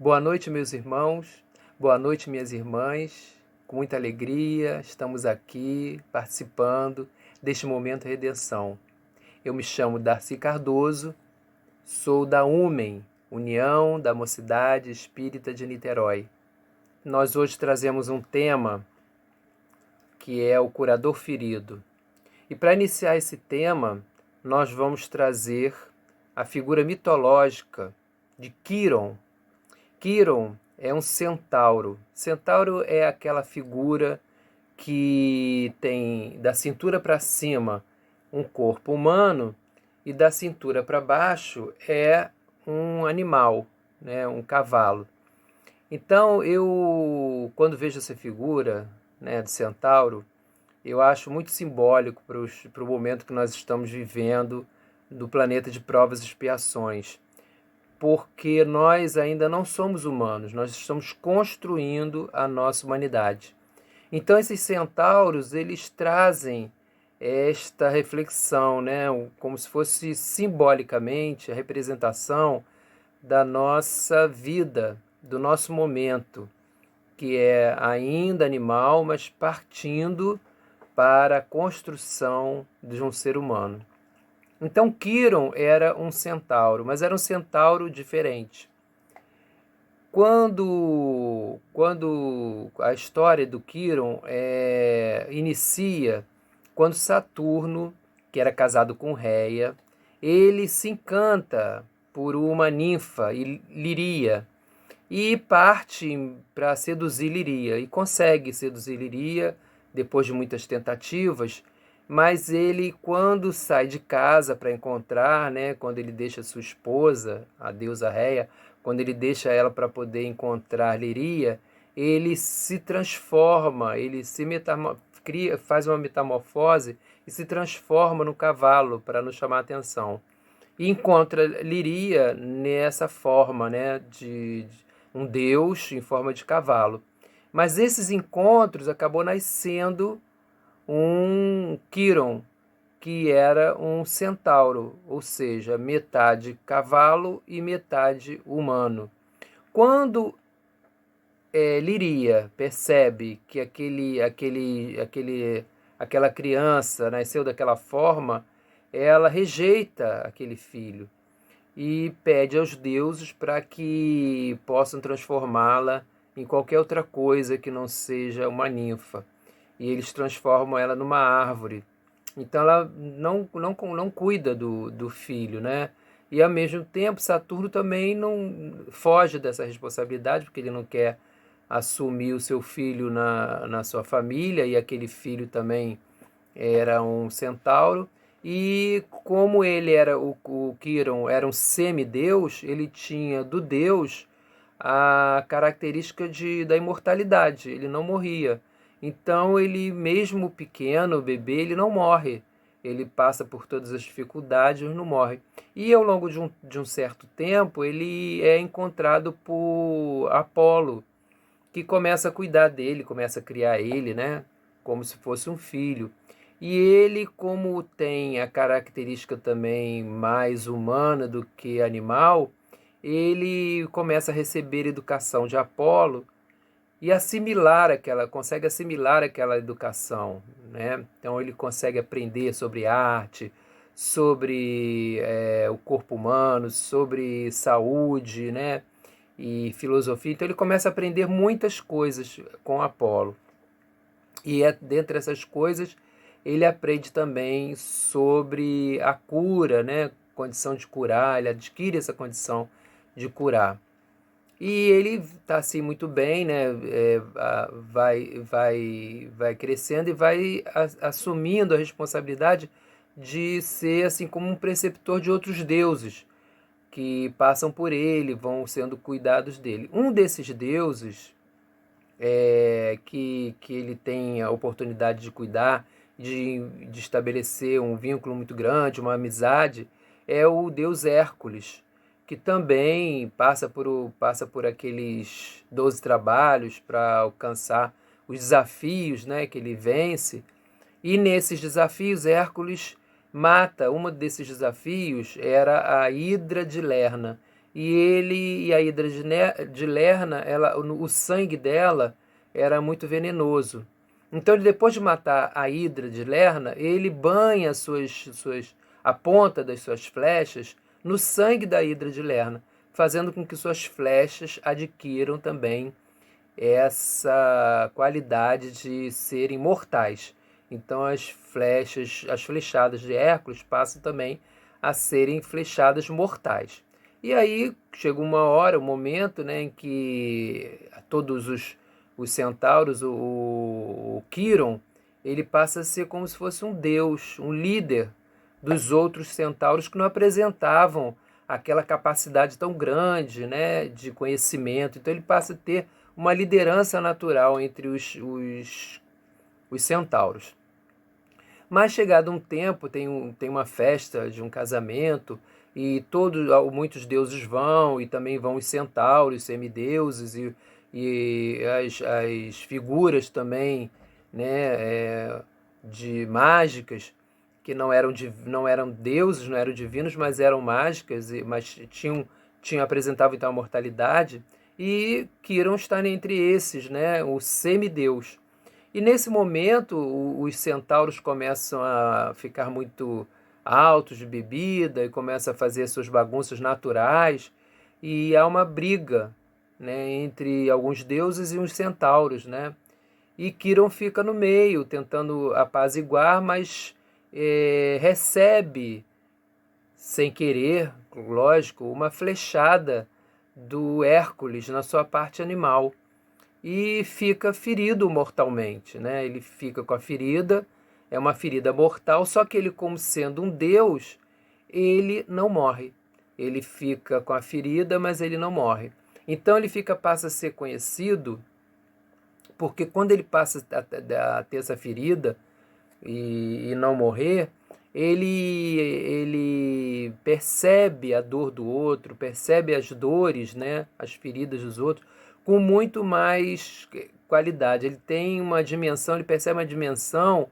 Boa noite, meus irmãos. Boa noite, minhas irmãs. Com muita alegria, estamos aqui participando deste momento de redenção. Eu me chamo Darcy Cardoso, sou da UMEN, União da Mocidade Espírita de Niterói. Nós hoje trazemos um tema que é o curador ferido. E para iniciar esse tema, nós vamos trazer a figura mitológica de Quiron. Quiron é um centauro. Centauro é aquela figura que tem da cintura para cima um corpo humano e da cintura para baixo é um animal, né, um cavalo. Então quando vejo essa figura, né, do centauro, eu acho muito simbólico para o momento que nós estamos vivendo do planeta de provas e expiações. Porque nós ainda não somos humanos, nós estamos construindo a nossa humanidade. Então esses centauros, eles trazem esta reflexão, né, como se fosse simbolicamente a representação da nossa vida, do nosso momento, que é ainda animal, mas partindo para a construção de um ser humano. Então Quiron era um centauro, mas era um centauro diferente. Quando a história do Quiron inicia, quando Saturno, que era casado com Reia, ele se encanta por uma ninfa, Liria, e parte para seduzir Liria, e consegue seduzir Liria depois de muitas tentativas. Mas ele, quando sai de casa para encontrar, né, quando ele deixa sua esposa, a deusa Reia, quando ele deixa ela para poder encontrar Liria, ele se transforma, ele faz uma metamorfose e se transforma no cavalo para nos chamar a atenção. E encontra Liria nessa forma, né, de um deus em forma de cavalo. Mas esses encontros acabou nascendo um Quiron, que era um centauro, ou seja, metade cavalo e metade humano. Quando Liria percebe que aquela criança nasceu daquela forma, ela rejeita aquele filho e pede aos deuses para que possam transformá-la em qualquer outra coisa que não seja uma ninfa. E eles transformam ela numa árvore. Então ela não cuida do filho, né? E ao mesmo tempo Saturno também não foge dessa responsabilidade, porque ele não quer assumir o seu filho na sua família, e aquele filho também era um centauro. E como ele era o Quiron era um semideus, ele tinha do deus a característica da imortalidade, ele não morria. Então ele, mesmo pequeno, bebê, ele não morre. Ele passa por todas as dificuldades, mas não morre. E ao longo de um certo tempo, ele é encontrado por Apolo, que começa a cuidar dele, começa a criar ele, né, como se fosse um filho. E ele, como tem a característica também mais humana do que animal, ele começa a receber educação de Apolo e consegue assimilar aquela educação, né? Então ele consegue aprender sobre arte, sobre o corpo humano, sobre saúde, né? E filosofia. Então ele começa a aprender muitas coisas com Apolo. E dentre essas coisas ele aprende também sobre a cura, né? Condição de curar, ele adquire essa condição de curar. E ele está assim muito bem, né? Vai crescendo e vai assumindo a responsabilidade de ser assim como um preceptor de outros deuses que passam por ele, vão sendo cuidados dele. Um desses deuses que ele tem a oportunidade de cuidar, de estabelecer um vínculo muito grande, uma amizade, é o deus Hércules, que também passa por aqueles 12 trabalhos para alcançar os desafios, né, que ele vence. E nesses desafios, Hércules mata. Um desses desafios era a Hidra de Lerna. e a hidra de Lerna, o sangue dela era muito venenoso. Então, ele, depois de matar a hidra de Lerna, ele banha a ponta das suas flechas no sangue da hidra de Lerna, fazendo com que suas flechas adquiram também essa qualidade de serem mortais. Então as flechadas de Hércules passam também a serem flechadas mortais. E aí chega uma hora, um momento, né, em que todos os centauros, o Quiron, ele passa a ser como se fosse um deus, um líder dos outros centauros que não apresentavam aquela capacidade tão grande, né, de conhecimento. Então ele passa a ter uma liderança natural entre os centauros. Mas chegado um tempo, tem uma festa de um casamento, e muitos deuses vão, e também vão os centauros, semideuses, e as figuras também, né, de mágicas, que não eram deuses, não eram divinos, mas eram mágicas, mas apresentavam então a mortalidade, e Quiron está entre esses, né, o semideus. E nesse momento os centauros começam a ficar muito altos de bebida e começam a fazer suas bagunças naturais, e há uma briga, né, entre alguns deuses e os centauros, né? E Quiron fica no meio, tentando apaziguar, mas recebe, sem querer, lógico, uma flechada do Hércules na sua parte animal, e fica ferido mortalmente, né? Ele fica com a ferida, é uma ferida mortal, só que ele, como sendo um deus, ele não morre. Ele fica com a ferida, mas ele não morre. Então ele passa a ser conhecido, porque quando ele passa a ter essa ferida e não morrer, ele percebe a dor do outro, percebe as dores, né, as feridas dos outros, com muito mais qualidade. Ele tem uma dimensão, ele percebe uma dimensão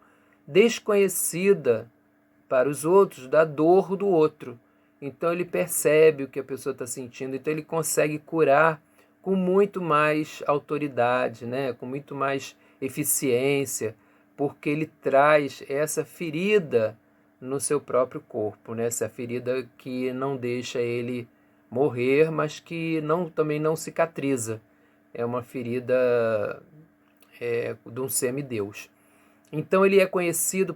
desconhecida para os outros da dor do outro. Então ele percebe o que a pessoa está sentindo, então ele consegue curar com muito mais autoridade, né, com muito mais eficiência, porque ele traz essa ferida no seu próprio corpo, né? Essa ferida que não deixa ele morrer, mas que também não cicatriza. É uma ferida de um semideus. Então ele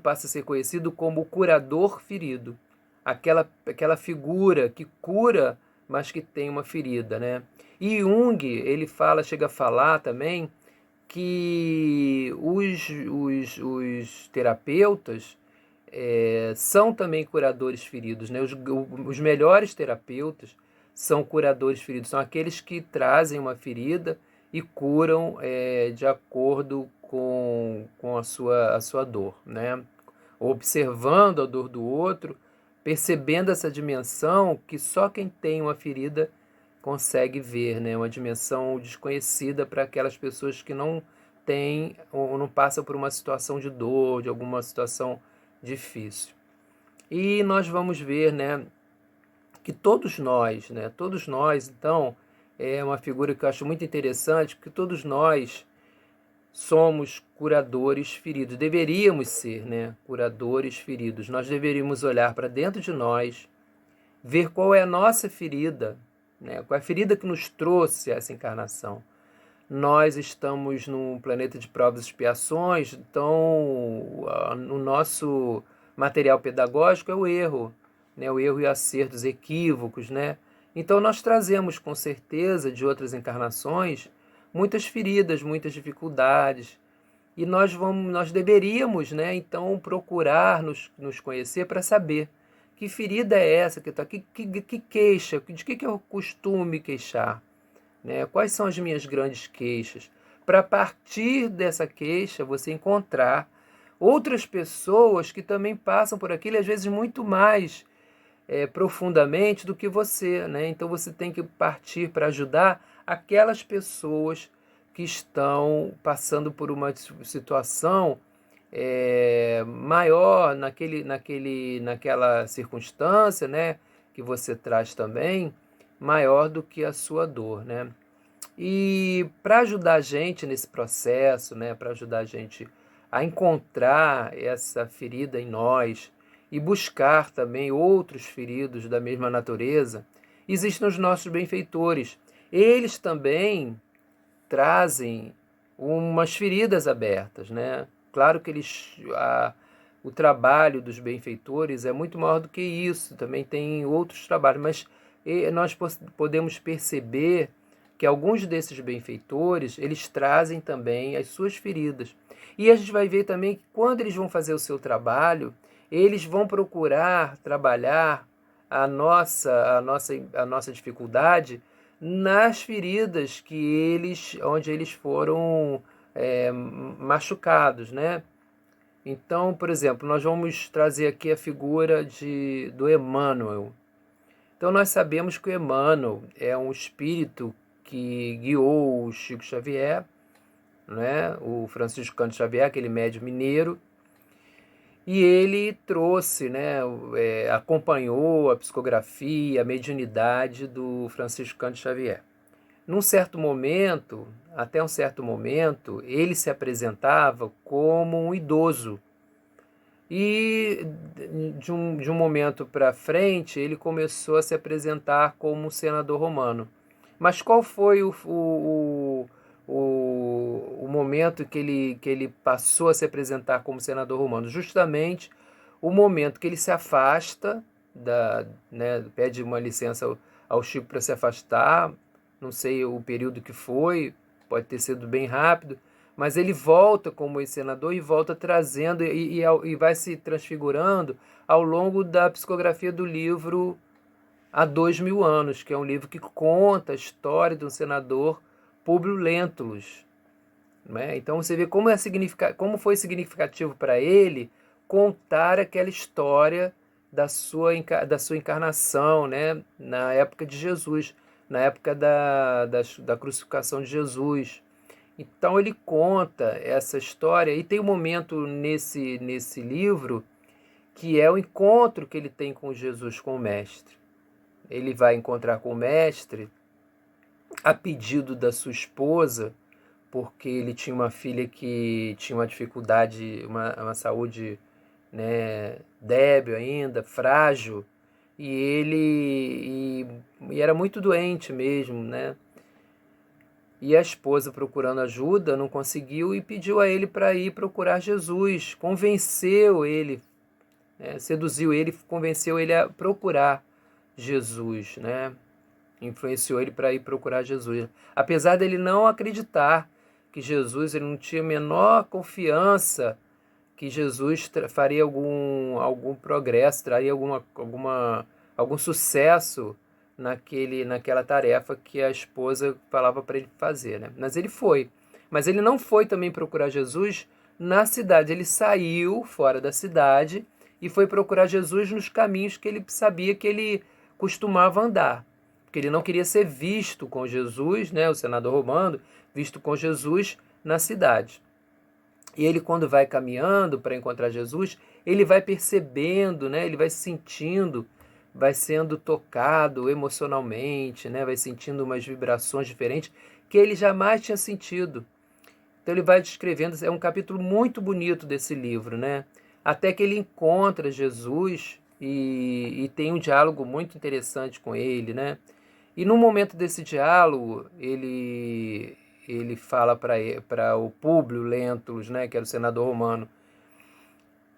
passa a ser conhecido como o curador ferido, aquela figura que cura, mas que tem uma ferida, né? E Jung, ele chega a falar também que os terapeutas são também curadores feridos, né? Os melhores terapeutas são curadores feridos, são aqueles que trazem uma ferida e curam de acordo com a sua dor, né? Observando a dor do outro, percebendo essa dimensão que só quem tem uma ferida consegue ver, né? Uma dimensão desconhecida para aquelas pessoas que não têm ou não passam por uma situação de dor, de alguma situação difícil. E nós vamos ver, né, que todos nós, então, é uma figura que eu acho muito interessante, porque todos nós somos curadores feridos, deveríamos ser, né, curadores feridos. Nós deveríamos olhar para dentro de nós, ver qual é a nossa ferida, né, qual é a ferida que nos trouxe essa encarnação. Nós estamos num planeta de provas e expiações, então o nosso material pedagógico é o erro, né? O erro e acertos, equívocos, né? Então nós trazemos com certeza de outras encarnações muitas feridas, muitas dificuldades, e nós deveríamos, né, então procurar nos conhecer para saber que ferida é essa que está aqui, que queixa, de que eu costumo me queixar, né? Quais são as minhas grandes queixas? Para, a partir dessa queixa, você encontrar outras pessoas que também passam por aquilo, às vezes muito mais profundamente do que você, né? Então você tem que partir para ajudar aquelas pessoas que estão passando por uma situação maior naquela circunstância, né, que você traz também, maior do que a sua dor, né? E para ajudar a gente nesse processo, né, para ajudar a gente a encontrar essa ferida em nós e buscar também outros feridos da mesma natureza, existem os nossos benfeitores. Eles também trazem umas feridas abertas, né? Claro que o trabalho dos benfeitores é muito maior do que isso, também tem outros trabalhos, mas nós podemos perceber que alguns desses benfeitores, eles trazem também as suas feridas. E a gente vai ver também que quando eles vão fazer o seu trabalho, eles vão procurar trabalhar a nossa dificuldade nas feridas onde eles foram machucados, né? Então, por exemplo, nós vamos trazer aqui a figura do Emmanuel. Então, nós sabemos que o Emmanuel é um espírito que guiou o Chico Xavier, né? O Francisco Cândido Xavier, aquele médium mineiro, e ele trouxe, né, acompanhou a psicografia, a mediunidade do Francisco Cândido Xavier. Até um certo momento, ele se apresentava como um idoso. E de um momento para frente, ele começou a se apresentar como um senador romano. Mas qual foi o momento que ele passou a se apresentar como senador romano? Justamente o momento que ele se afasta, né, pede uma licença ao Chico para se afastar, não sei o período que foi, pode ter sido bem rápido, mas ele volta como ex-senador e volta trazendo e vai se transfigurando ao longo da psicografia do livro Há 2000 anos, que é um livro que conta a história de um senador, Públio Lentulus. Né? Então você vê como foi significativo para ele contar aquela história da sua encarnação, né? Na época de Jesus, na época da crucificação de Jesus. Então ele conta essa história e tem um momento nesse livro que é o encontro que ele tem com Jesus, com o Mestre. Ele vai encontrar com o Mestre a pedido da sua esposa, porque ele tinha uma filha que tinha uma dificuldade, uma saúde, né, débil ainda, frágil, e era muito doente mesmo, né? E a esposa, procurando ajuda, não conseguiu e pediu a ele para ir procurar Jesus. Convenceu ele, né? Seduziu ele, convenceu ele a procurar Jesus, né? Influenciou ele para ir procurar Jesus. Apesar dele não acreditar que Jesus, ele não tinha a menor confiança que Jesus faria algum progresso, traria algum sucesso naquela tarefa que a esposa falava para ele fazer, né? Mas ele foi. Mas ele não foi também procurar Jesus na cidade. Ele saiu fora da cidade e foi procurar Jesus nos caminhos que ele sabia que ele costumava andar. Porque ele não queria ser visto com Jesus, né, o senador romano, visto com Jesus na cidade. E ele, quando vai caminhando para encontrar Jesus, ele vai percebendo, né, ele vai sentindo, vai sendo tocado emocionalmente, né, vai sentindo umas vibrações diferentes que ele jamais tinha sentido. Então ele vai descrevendo, é um capítulo muito bonito desse livro, né? Até que ele encontra Jesus e tem um diálogo muito interessante com ele, né? E no momento desse diálogo, ele fala para o Públio Lentulus, né, que era o senador romano,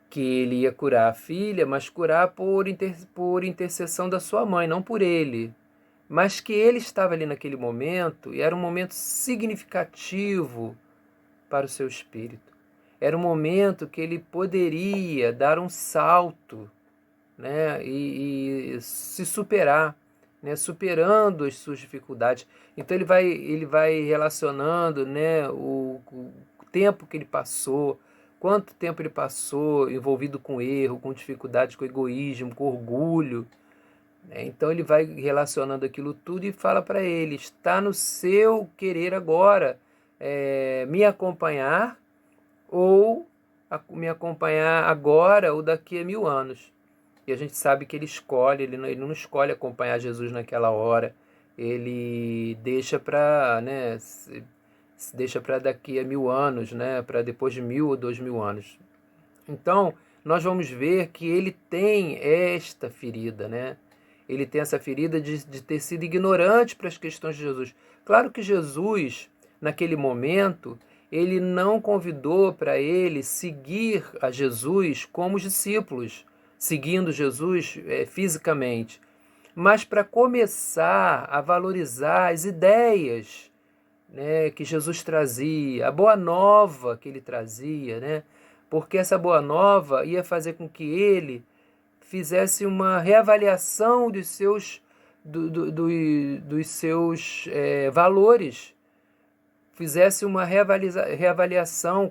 que ele ia curar a filha, mas curar por intercessão da sua mãe, não por ele. Mas que ele estava ali naquele momento e era um momento significativo para o seu espírito. Era um momento que ele poderia dar um salto, né, e se superar, né, superando as suas dificuldades. Então ele vai relacionando, né, o tempo que ele passou, quanto tempo ele passou envolvido com erro, com dificuldade, com egoísmo, com orgulho. Né? Então ele vai relacionando aquilo tudo e fala para ele: está no seu querer agora me acompanhar ou me acompanhar agora ou daqui a 1000 anos. E a gente sabe que ele não escolhe acompanhar Jesus naquela hora. ele deixa para, né, deixa para daqui a 1000 anos, né, para depois de 1000 ou 2000 anos. Então, nós vamos ver que ele tem esta ferida, né? Ele tem essa ferida de ter sido ignorante para as questões de Jesus. Claro que Jesus, naquele momento, ele não convidou para ele seguir a Jesus como os discípulos, seguindo Jesus fisicamente, mas para começar a valorizar as ideias, né, que Jesus trazia, a boa nova que ele trazia, né? Porque essa boa nova ia fazer com que ele fizesse uma reavaliação dos seus valores, fizesse uma reavaliação,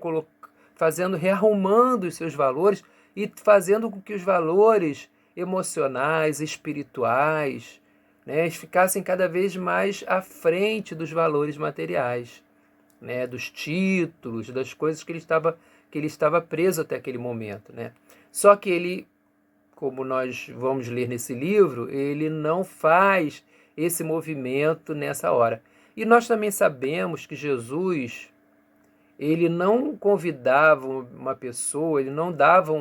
rearrumando os seus valores e fazendo com que os valores emocionais, espirituais, né, ficassem cada vez mais à frente dos valores materiais, né, dos títulos, das coisas que ele estava preso até aquele momento, né? Só que ele, como nós vamos ler nesse livro, ele não faz esse movimento nessa hora. E nós também sabemos que Jesus, ele não convidava uma pessoa, ele não dava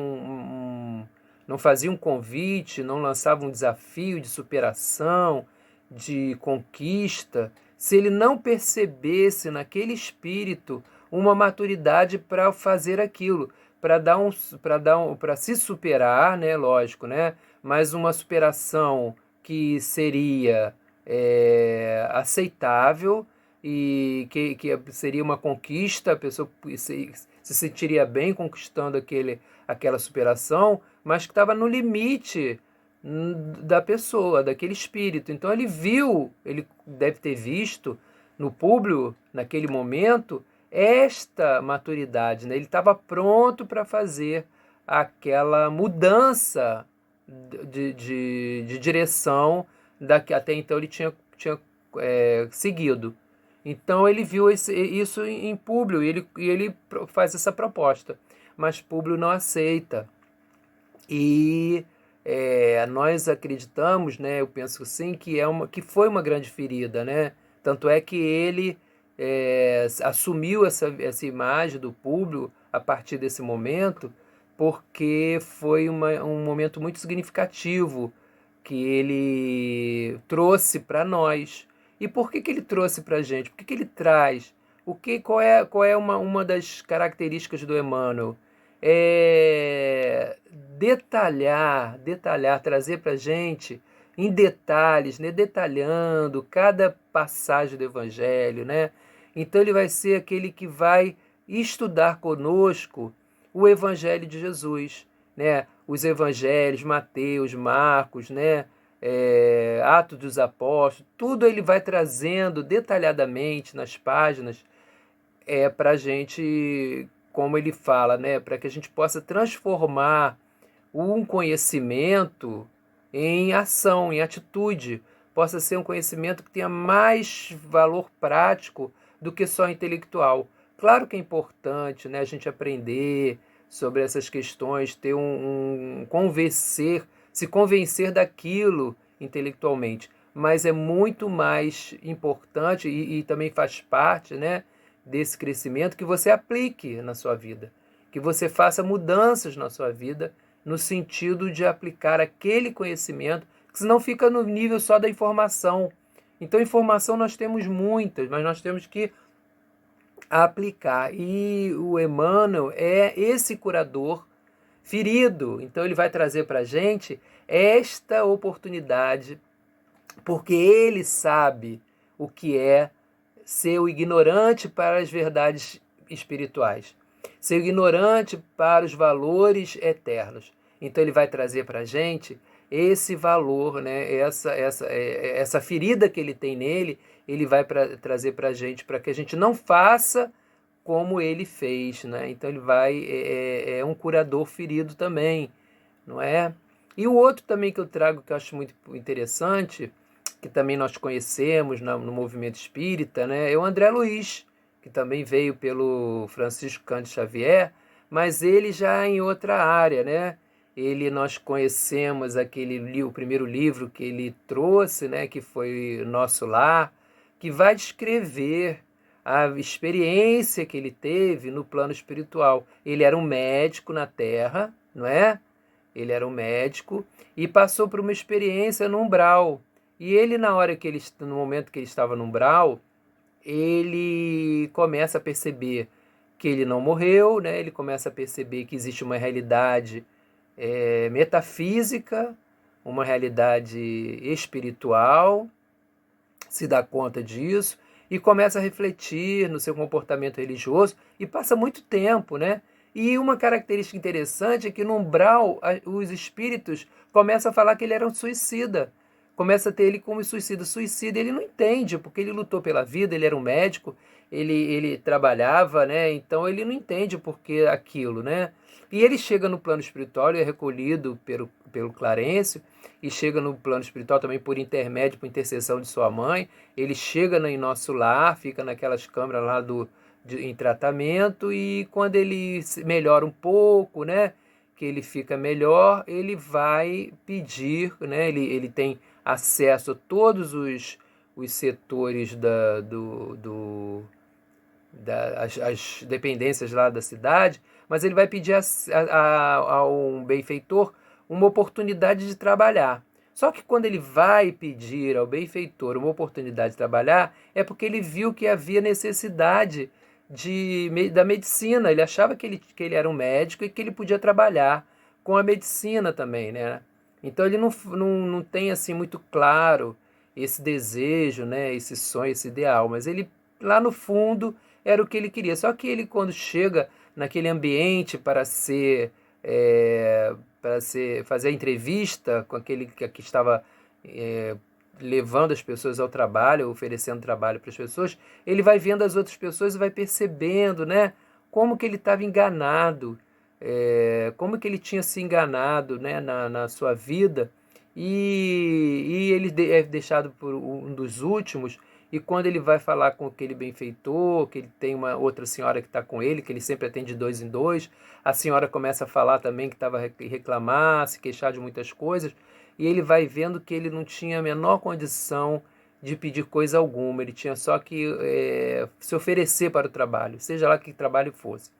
não fazia um convite, não lançava um desafio de superação, de conquista, se ele não percebesse naquele espírito uma maturidade para fazer aquilo, para se superar, né, lógico, né, mas uma superação que seria aceitável e que seria uma conquista, a pessoa se sentiria bem conquistando aquela superação, mas que estava no limite da pessoa, daquele espírito. Então ele deve ter visto no Públio, naquele momento, esta maturidade, né? Ele estava pronto para fazer aquela mudança de direção da que até então ele tinha seguido. Então ele viu isso em Públio e ele faz essa proposta, mas Públio não aceita. E nós acreditamos, né, eu penso sim, que foi uma grande ferida, né? Tanto é que ele assumiu essa imagem do Públio a partir desse momento, porque foi um momento muito significativo que ele trouxe para nós. E por que ele trouxe para a gente? Por que ele traz? Qual é uma das características do Emmanuel? Detalhar, trazer para a gente em detalhes, né? Detalhando cada passagem do Evangelho, né? Então ele vai ser aquele que vai estudar conosco o Evangelho de Jesus, né? Os Evangelhos, Mateus, Marcos, né? Atos dos Apóstolos, tudo ele vai trazendo detalhadamente nas páginas para a gente, como ele fala, né? Para que a gente possa transformar um conhecimento em ação, em atitude, possa ser um conhecimento que tenha mais valor prático do que só intelectual. Claro que é importante, né, a gente aprender sobre essas questões, ter se convencer daquilo intelectualmente, mas é muito mais importante e também faz parte, né, desse crescimento que você aplique na sua vida, que você faça mudanças na sua vida no sentido de aplicar aquele conhecimento, que senão fica no nível só da informação. Então, informação nós temos muitas, mas nós temos que aplicar. E o Emmanuel é esse curador ferido. Então, ele vai trazer para a gente esta oportunidade, porque ele sabe o que é ser o ignorante para as verdades espirituais, ser ignorante para os valores eternos. Então ele vai trazer para a gente esse valor, né? essa ferida que ele tem nele, ele vai trazer para a gente, para que a gente não faça como ele fez, né? Então ele é um curador ferido também, não é? E o outro também que eu trago, que eu acho muito interessante, que também nós conhecemos no movimento espírita, né, é o André Luiz, que também veio pelo Francisco Cândido Xavier, mas ele já em outra área, né? nós conhecemos o primeiro livro que ele trouxe, né, que foi Nosso Lar, que vai descrever a experiência que ele teve no plano espiritual. Ele era um médico na Terra, não é? Ele era um médico e passou por uma experiência no umbral. E ele, no momento que ele estava no umbral, ele começa a perceber que ele não morreu, né? Ele começa a perceber que existe uma realidade metafísica, uma realidade espiritual, se dá conta disso e começa a refletir no seu comportamento religioso e passa muito tempo, né? E uma característica interessante é que no umbral os espíritos começam a falar que ele era um suicida. Começa a ter ele como suicida. Suicida ele não entende, porque ele lutou pela vida, ele era um médico, ele trabalhava, né? Então ele não entende por que aquilo, né? E ele chega no plano espiritual, ele é recolhido pelo Clarencio, e chega no plano espiritual também por intermédio, por intercessão de sua mãe. Ele chega em Nosso Lar, fica naquelas câmaras lá em tratamento, e quando ele melhora um pouco, né, que ele fica melhor, ele vai pedir, né, ele tem acesso a todos os setores as dependências lá da cidade, mas ele vai pedir a um benfeitor uma oportunidade de trabalhar. Só que quando ele vai pedir ao benfeitor uma oportunidade de trabalhar, é porque ele viu que havia necessidade da medicina. Ele achava que ele era um médico e que ele podia trabalhar com a medicina também, né? Então ele não tem assim muito claro esse desejo, né? Esse sonho, esse ideal, mas ele lá no fundo era o que ele queria. Só que ele, quando chega naquele ambiente fazer a entrevista com aquele que estava levando as pessoas ao trabalho, oferecendo trabalho para as pessoas, ele vai vendo as outras pessoas e vai percebendo, né, como que ele estava enganado, como que ele tinha se enganado, né, na sua vida, e ele é deixado por um dos últimos. E quando ele vai falar com aquele benfeitor, que ele tem uma outra senhora que está com ele, que ele sempre atende de dois em dois, a senhora começa a falar também que estava a reclamar, se queixar de muitas coisas, e ele vai vendo que ele não tinha a menor condição de pedir coisa alguma, ele tinha só que se oferecer para o trabalho, seja lá que trabalho fosse.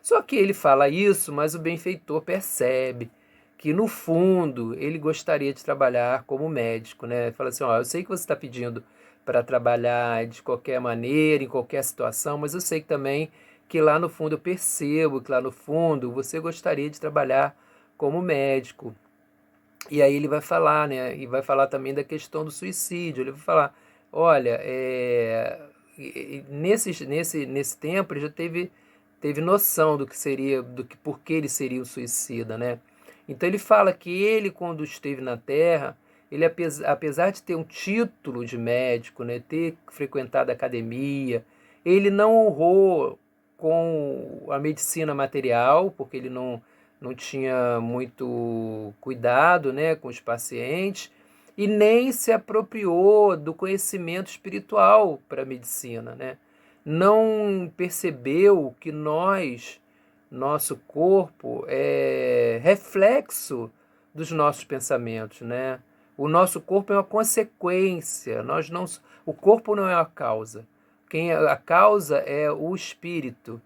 Só que ele fala isso, mas o benfeitor percebe que no fundo ele gostaria de trabalhar como médico, né? Ele fala assim, ó, eu sei que você está pedindo para trabalhar de qualquer maneira, em qualquer situação, mas eu sei também que lá no fundo eu percebo que lá no fundo você gostaria de trabalhar como médico. E aí ele vai falar, né? E vai falar também da questão do suicídio. Ele vai falar, olha, nesse tempo ele já teve noção do que seria, por que ele seria um suicida, né? Então ele fala que ele, quando esteve na Terra, ele, apesar de ter um título de médico, né, ter frequentado a academia, ele não honrou com a medicina material, porque ele não tinha muito cuidado, né, com os pacientes, e nem se apropriou do conhecimento espiritual para a medicina, né? Não percebeu que nosso corpo é reflexo dos nossos pensamentos, né? O nosso corpo é uma consequência, o corpo não é a causa. A causa é o espírito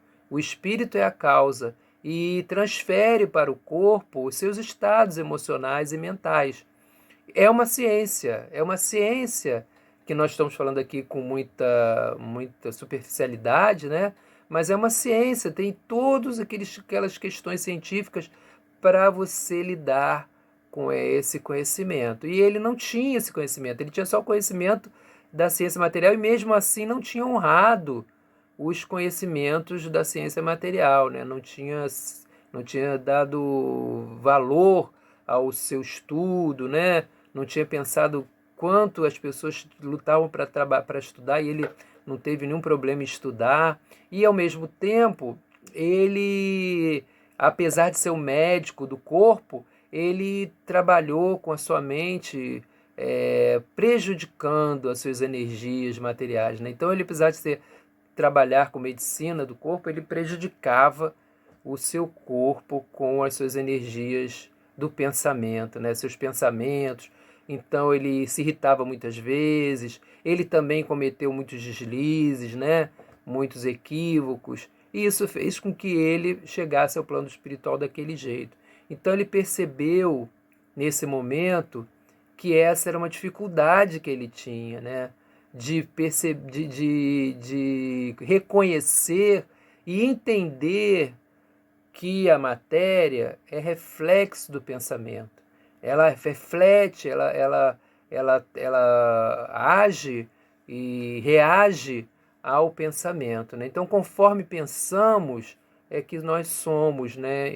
é a causa e transfere para o corpo os seus estados emocionais e mentais. É uma ciência que nós estamos falando aqui com muita superficialidade, né? Mas é uma ciência, tem todas aquelas questões científicas para você lidar com esse conhecimento. E ele não tinha esse conhecimento, ele tinha só o conhecimento da ciência material e mesmo assim não tinha honrado os conhecimentos da ciência material, né? Não tinha dado valor ao seu estudo, né? Não tinha pensado quanto as pessoas lutavam para estudar e ele não teve nenhum problema em estudar. E, ao mesmo tempo, ele, apesar de ser um médico do corpo, ele trabalhou com a sua mente prejudicando as suas energias materiais, né? Então, ele, apesar de trabalhar com medicina do corpo, ele prejudicava o seu corpo com as suas energias do pensamento, né? Seus pensamentos. Então ele se irritava muitas vezes, ele também cometeu muitos deslizes, né? Muitos equívocos, e isso fez com que ele chegasse ao plano espiritual daquele jeito. Então ele percebeu nesse momento que essa era uma dificuldade que ele tinha, né? De reconhecer e entender que a matéria é reflexo do pensamento. Ela reflete, ela age e reage ao pensamento, né? Então, conforme pensamos, é que nós somos, né?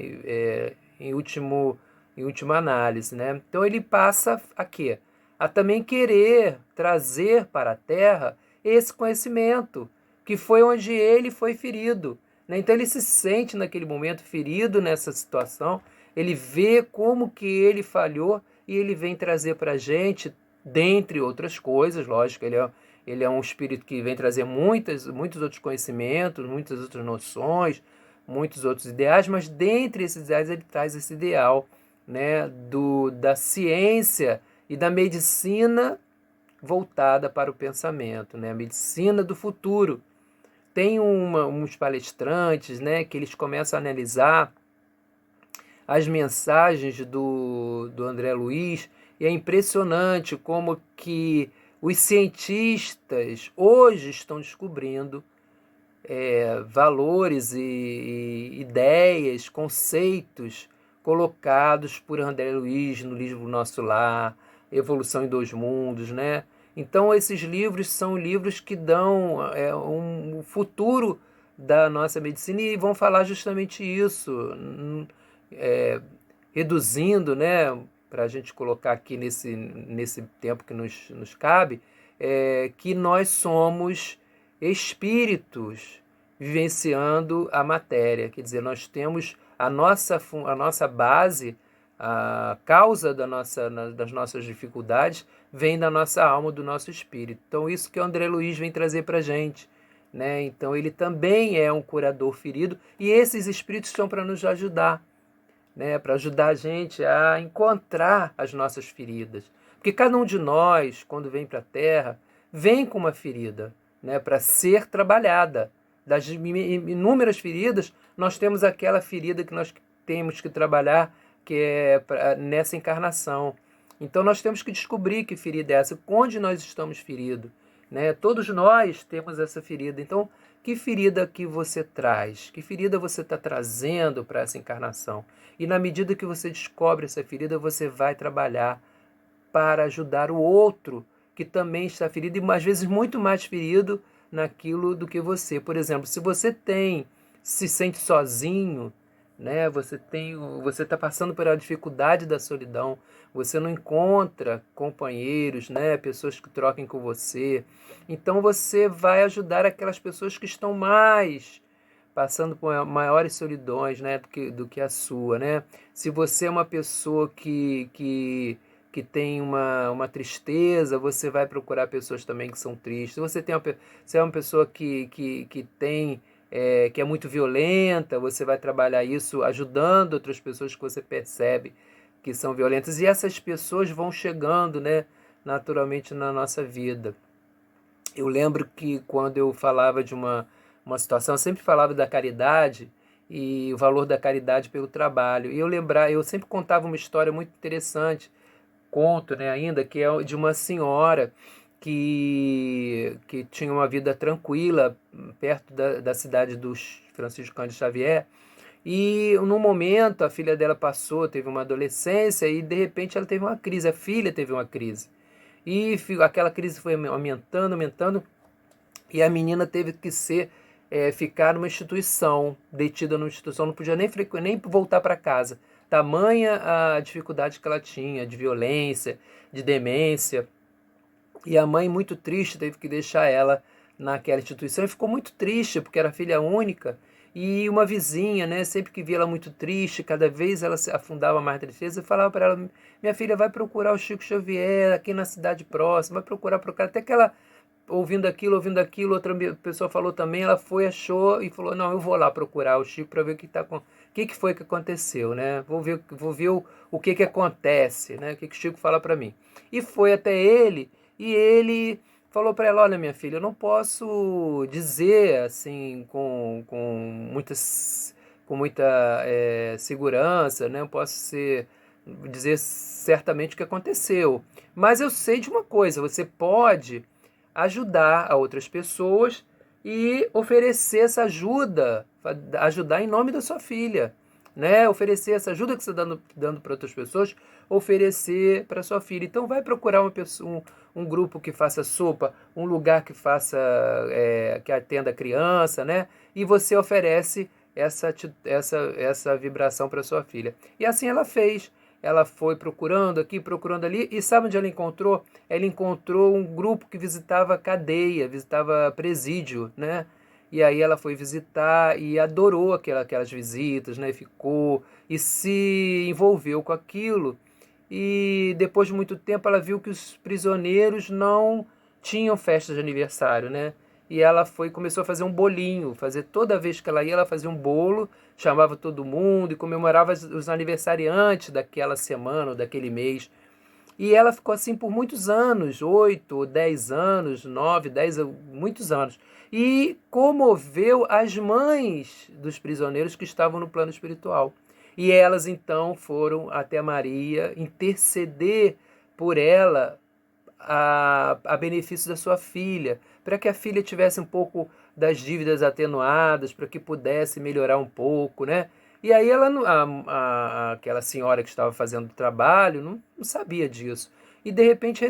Em última análise, né? Então, ele passa a quê? A também querer trazer para a Terra esse conhecimento, que foi onde ele foi ferido, né? Então ele se sente naquele momento ferido nessa situação, ele vê como que ele falhou e ele vem trazer para a gente, dentre outras coisas, lógico, ele é um espírito que vem trazer muitos outros conhecimentos, muitas outras noções, muitos outros ideais, mas dentre esses ideais ele traz esse ideal, né, da ciência e da medicina voltada para o pensamento, né, a medicina do futuro. Tem uns palestrantes, né, que eles começam a analisar as mensagens do André Luiz, e é impressionante como que os cientistas hoje estão descobrindo valores e ideias, conceitos colocados por André Luiz no livro Nosso Lar, Evolução em Dois Mundos, né? Então esses livros são livros que dão um futuro da nossa medicina e vão falar justamente isso, é, reduzindo, né, para a gente colocar aqui nesse tempo que nos cabe, que nós somos espíritos vivenciando a matéria. Quer dizer, nós temos a nossa base, a causa das nossas dificuldades vem da nossa alma, do nosso espírito. Então, isso que o André Luiz vem trazer para a gente, né? Então, ele também é um curador ferido e esses espíritos estão para nos ajudar, né? Para ajudar a gente a encontrar as nossas feridas. Porque cada um de nós, quando vem para a Terra, vem com uma ferida, né? Para ser trabalhada. Das inúmeras feridas, nós temos aquela ferida que nós temos que trabalhar, que é nessa encarnação. Então nós temos que descobrir que ferida é essa, onde nós estamos feridos, né? Todos nós temos essa ferida. Então, que ferida que você traz? Que ferida você está trazendo para essa encarnação? E na medida que você descobre essa ferida, você vai trabalhar para ajudar o outro que também está ferido e às vezes muito mais ferido naquilo do que você. Por exemplo, se você se sente sozinho, né? Você está passando pela dificuldade da solidão, você não encontra companheiros, né? Pessoas que troquem com você. Então você vai ajudar aquelas pessoas que estão mais passando por maiores solidões, né, do que a sua, né? Se você é uma pessoa que tem uma tristeza, você vai procurar pessoas também que são tristes. Se é uma pessoa que tem que é muito violenta, você vai trabalhar isso ajudando outras pessoas que você percebe que são violentas. E essas pessoas vão chegando, né, naturalmente na nossa vida. Eu lembro que quando eu falava de uma situação, eu sempre falava da caridade e o valor da caridade pelo trabalho. E eu sempre contava uma história muito interessante, conto, né, ainda, que é de uma senhora que tinha uma vida tranquila perto da cidade dos Francisco Cândido Xavier. E num momento a filha dela teve uma adolescência e de repente ela teve uma crise, a filha teve uma crise. E aquela crise foi aumentando, aumentando, e a menina teve que ficar numa instituição, detida numa instituição, não podia nem voltar para casa. Tamanha a dificuldade que ela tinha, de violência, de demência. E a mãe, muito triste, teve que deixar ela naquela instituição e ficou muito triste, porque era filha única. E uma vizinha, né, sempre que via ela muito triste, cada vez ela se afundava mais na tristeza, e falava para ela: minha filha, vai procurar o Chico Xavier aqui na cidade próxima, vai procurar. Até que ela, ouvindo aquilo, outra pessoa falou também, ela foi, achou e falou: não, eu vou lá procurar o Chico para ver o que que foi que aconteceu, né? Vou ver o que acontece, né? O que o Chico fala para mim. E foi até ele, e ele falou para ela: olha, minha filha, eu não posso dizer assim com muita segurança, né? Não posso dizer certamente o que aconteceu. Mas eu sei de uma coisa: você pode ajudar a outras pessoas e oferecer essa ajuda, ajudar em nome da sua filha, né? Oferecer essa ajuda que você está dando para outras pessoas, oferecer para sua filha. Então vai procurar uma pessoa, um grupo que faça sopa, um lugar que faça que atenda a criança, né? E você oferece essa vibração para sua filha. E assim ela fez. Ela foi procurando aqui, procurando ali, e sabe onde ela encontrou? Ela encontrou um grupo que visitava cadeia, visitava presídio, né? E aí ela foi visitar e adorou aquelas visitas, né? Ficou e se envolveu com aquilo. E depois de muito tempo ela viu que os prisioneiros não tinham festa de aniversário, né? E ela começou a fazer um bolinho, fazer toda vez que ela ia, ela fazia um bolo, chamava todo mundo e comemorava os aniversariantes daquela semana ou daquele mês. E ela ficou assim por muitos anos, 8 ou 10 anos, 9, 10, muitos anos. E comoveu as mães dos prisioneiros que estavam no plano espiritual. E elas então foram até Maria interceder por ela a benefício da sua filha, para que a filha tivesse um pouco das dívidas atenuadas, para que pudesse melhorar um pouco, né? E aí aquela senhora que estava fazendo o trabalho não sabia disso. E de repente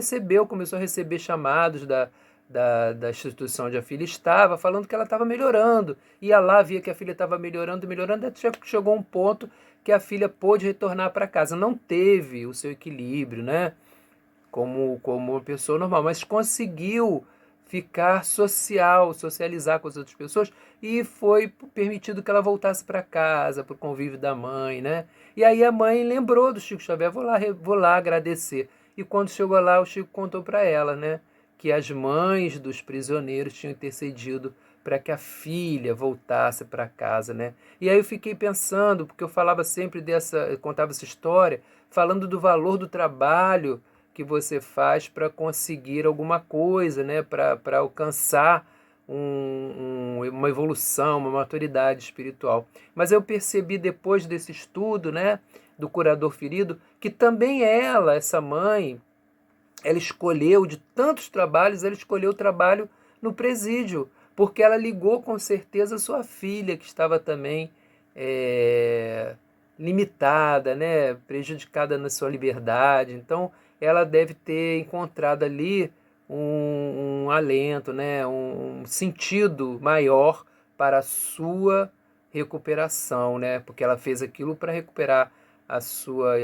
começou a receber chamados da instituição onde a filha estava, falando que ela estava melhorando. Ia lá, via que a filha estava melhorando, melhorando, até chegou um ponto que a filha pôde retornar para casa. Não teve o seu equilíbrio, né? Como uma pessoa normal, mas conseguiu ficar socializar com as outras pessoas e foi permitido que ela voltasse para casa, para o convívio da mãe, né? E aí a mãe lembrou do Chico Xavier: vou lá agradecer. E quando chegou lá, o Chico contou para ela, né, que as mães dos prisioneiros tinham intercedido para que a filha voltasse para casa, né? E aí eu fiquei pensando, porque eu falava sempre eu contava essa história, falando do valor do trabalho que você faz para conseguir alguma coisa, né? Para alcançar uma evolução, uma maturidade espiritual. Mas eu percebi depois desse estudo, né, do curador ferido, que também essa mãe, ela escolheu, de tantos trabalhos, ela escolheu o trabalho no presídio, porque ela ligou com certeza a sua filha, que estava também limitada, né, prejudicada na sua liberdade. Então, ela deve ter encontrado ali um alento, né, um sentido maior para a sua recuperação, né, porque ela fez aquilo para recuperar sua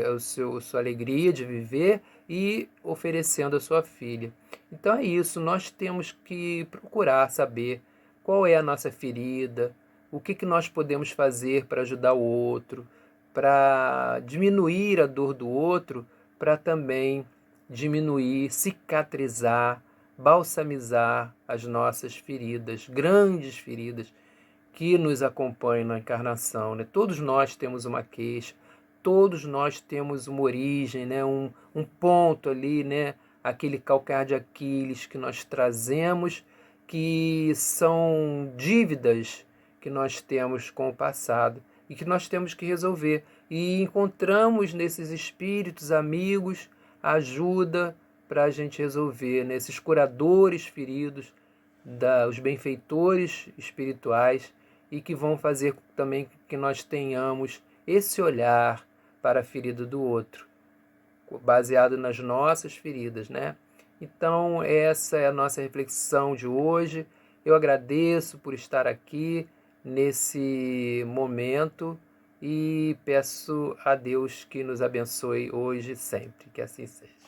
alegria de viver e oferecendo a sua filha. Então é isso, nós temos que procurar saber qual é a nossa ferida, o que nós podemos fazer para ajudar o outro, para diminuir a dor do outro, para também diminuir, cicatrizar, balsamizar as nossas feridas, grandes feridas que nos acompanham na encarnação, né? Todos nós temos uma queixa, todos nós temos uma origem, né? Um ponto ali, né? Aquele calcanhar de Aquiles que nós trazemos, que são dívidas que nós temos com o passado e que nós temos que resolver. E encontramos nesses espíritos amigos ajuda para a gente resolver, nesses curadores feridos, os benfeitores espirituais, e que vão fazer também que nós tenhamos esse olhar para a ferida do outro, baseado nas nossas feridas, né? Então, essa é a nossa reflexão de hoje. Eu agradeço por estar aqui nesse momento e peço a Deus que nos abençoe hoje e sempre. Que assim seja.